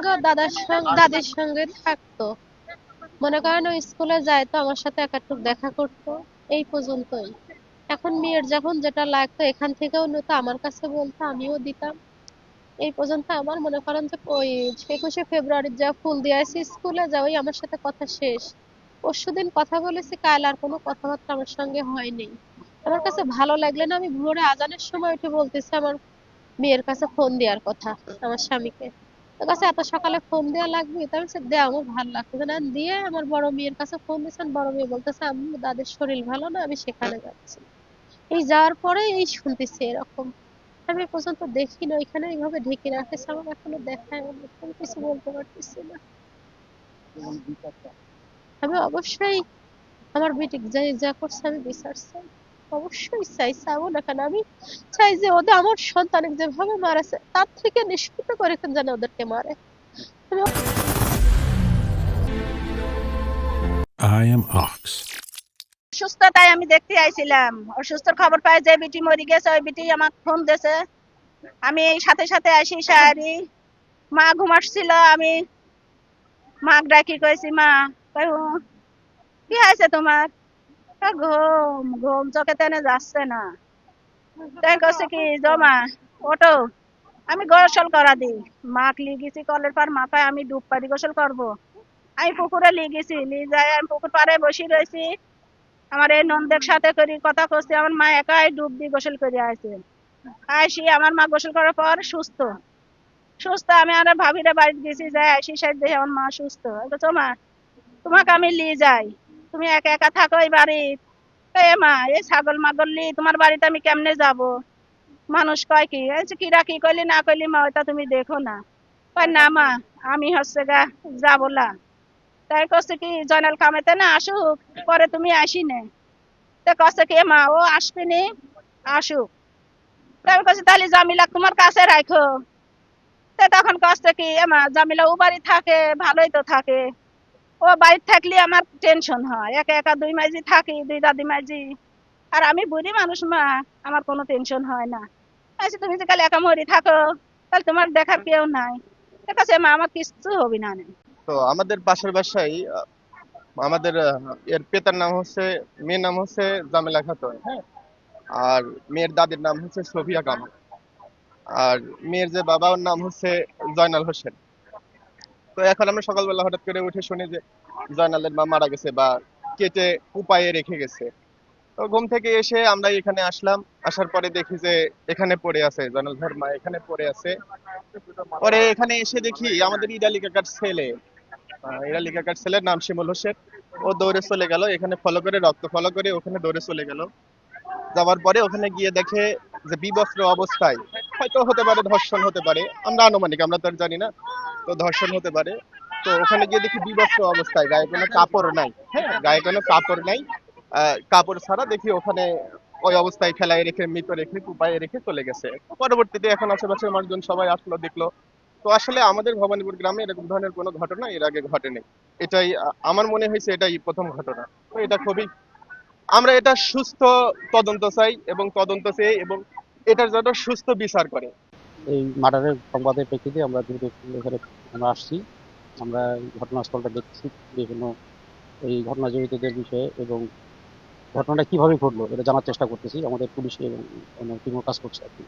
সঙ্গে ওর দাদির সঙ্গে থাকতো। মনে করেন ও স্কুলে যায় তো আমার সাথে একাটুক দেখা করতো, এই পর্যন্তই। এখন মেয়ের যখন যেটা লাগতো এখান থেকেও নিত, আমার কাছে বলতো, আমিও দিতাম। এই পর্যন্ত আমার মনে করেন যে ওই 21শে ফেব্রুয়ারির যা ফুল দিয়ে আসি স্কুলে যা, ওই আমার সাথে কথা শেষ। পরশুদিন কথা বলেছি, কাল আর কোনো কথাবার্তা আমার সঙ্গে হয়নি। আমার কাছে ভালো লাগলে না, আমি ভোরে আজানের সময় উঠে বলতেছি আমার মেয়ের কাছে ফোন দেওয়ার কথা, আমার স্বামীকে। তোর কাছে এত সকালে ফোন দেওয়া লাগবে? তা আমি বলছি, দে, আমার ভালো লাগতেছে না দিয়ে। আমার বড় মেয়ের কাছে ফোন দিয়েছেন, বড় মেয়ে বলতেছে আম্মু দাদির শরীর ভালো না, আমি সেখানে যাচ্ছি। এই যাওয়ার পরে এই শুনতেছি এরকম। আমি এ পর্যন্ত দেখি না, ওইখানে এইভাবে ঢেকে রাখেছে, আমার এখনো দেখায় না, আমি কিছু বলতে পারতেছি না। আমি অবশ্যই আমার বেটি যা যা করছে আমি বিচার চাই, অবশ্যই চাই। চাবো না কেন? আমি চাই যে ওদের আমার সন্তানের যেভাবে মারাছে তার থেকে নিষ্কৃত করে যেন ওদেরকে মারে। আমি I am Ox. সুস্থতায় আমি দেখতে আইছিলাম, অসুস্থর খবর পাই যে বিটি মরি গেছে, ওই বিটি আমাকে ফোন দিয়েছে। আমি এই সাথে সাথে আসি সারি। মা ঘুমাচ্ছিল, আমি মা ডাকি কইছি, মা কই ও, কি হয়েছে তোমার? কয়, ঘুম ঘুম চোখে টেনে যাচ্ছে না। তাই কইছে কি, জমা ওটো, আমি গোসল করা দিই। মাক লিয়ে গেছি কলের পার, মাথায় আমি ডুব পারি গোসল করব। আমি পুকুরে লিয়ে গেছি, নিয়ে যাই আমি পুকুর পাড়ে বসে রয়েছি। আমার এই নন্দের সাথে করি কথা কইছি, আমার মা একাই ডুব দিয়ে গোসল করে আসে। আসি আমার মা গোসল করার পর সুস্থ। সুস্থ আমি আর ভাবিরে বাড়িতে গেছি, যাই আসি সাইড দেখি আমার মা সুস্থ। বলছো, মা তোমাকে আমি নিয়ে যাই, তুমি একা একা থাকো এই বাড়ি। এ মা, এই ছাগল মাগল লি তোমার বাড়িতে আমি কেমনে যাব? মানুষ কয় কি, কিরা কি কইলি না কইলি মা ওইটা তুমি দেখো না। কয় না মা, আমি হচ্ছে গা যাবো না। তাই কচ্ছে কি, জয়নাল কামেতে না আসুক, পরে তুমি আসি নে। তা কচ্ছে কি, মা ও আসবে নি, আসুক। তাই আমি কছি তাহলে জামিলা তোমার কাছে রাখো। তা তখন কচ্ছে কি, মা জামিলা ও বাড়ি থাকে, ভালোই তো থাকে। ও বাড়িতে থাকলে আমার টেনশন হয়, একা একা দুই মাইজি থাকি, দুই দাদি মাইজি। আর আমি বুড়ি মানুষ মা, আমার কোনো টেনশন হয় না। আচ্ছা তুমি যে কাল একা মরি থাকো, তাহলে তোমার দেখার কেউ নাই। ঠিক আছে মা, আমার কিছু হবি না নে। তো আমাদের পাশের বাসায় আমাদের এর পিতার নাম হচ্ছে, মেয়ের নাম হচ্ছে জামেলা খাতুন, হ্যাঁ। আর মেয়ের দাদির নাম হচ্ছে সফিয়া কামাল। আর মেয়ের যে বাবা, ওর নাম হচ্ছে জয়নাল হোসেন। তো এখন আমরা সকালবেলা হঠাৎ করে উঠে শুনি যে জয়নালের মা মারা গেছে বা কেটে কুপায়ে রেখে গেছে। তো ঘুম থেকে এসে আমরা এখানে আসলাম। আসার পরে দেখি যে এখানে পড়ে আছে, জয়নাল ভাইয়ের মা এখানে পড়ে আছে। পরে এখানে এসে দেখি আমাদের ইডালি কাকার ছেলে, ইডালি কাকার ছেলের নাম শিমুল হোসেন। ও দৌড়ে চলে গেল, এখানে ফলো করে, রক্ত ফলো করে ওখানে দৌড়ে চলে গেল। যাওয়ার পরে ওখানে গিয়ে দেখে যে বিবস্ত্র অবস্থায়, হয়তো হতে পারে ধর্ষণ হতে পারে, আমরা আনুমানিক, আমরা তো আর জানি না, তো ধর্ষণ হতে পারে। তো ওখানে গিয়ে দেখি বিবস্ত্র অবস্থায়, গায়ে কোনো কাপড় নাই, হ্যাঁ, গায়ে কোনো কাপড় নাই। কাপড় ছাড়া দেখি ওখানে ওই অবস্থায় ফেলায় রেখে, মৃত রেখে, কুপায়ে রেখে চলে গেছে। পরবর্তীতে এখন আশেপাশের মানুষজন সবাই আসলো, দেখলো। তো আসলে আমাদের ভবানীপুর গ্রামে এরকম ধরনের কোনো ঘটনা এর আগে ঘটেনি। এটাই আমার মনে হয়েছে এটাই প্রথম ঘটনা। তো এটা খুবই, আমরা এটা সুস্থ তদন্ত চাই এবং তদন্ত চেয়ে এবং এটার জন্য সুস্থ বিচার করে। এই মার্ডারের সংবাদের প্রেক্ষিতে আমরা দ্রুত এখানে আমরা আসছি। আমরা ঘটনাস্থলটা দেখছি, বিভিন্ন এই ঘটনা জড়িতদের বিষয়ে এবং ঘটনাটা কিভাবে ঘটলো এটা জানার চেষ্টা করতেছি। আমাদের পুলিশ এবং অন্য টিমও কাজ করছে আর কি।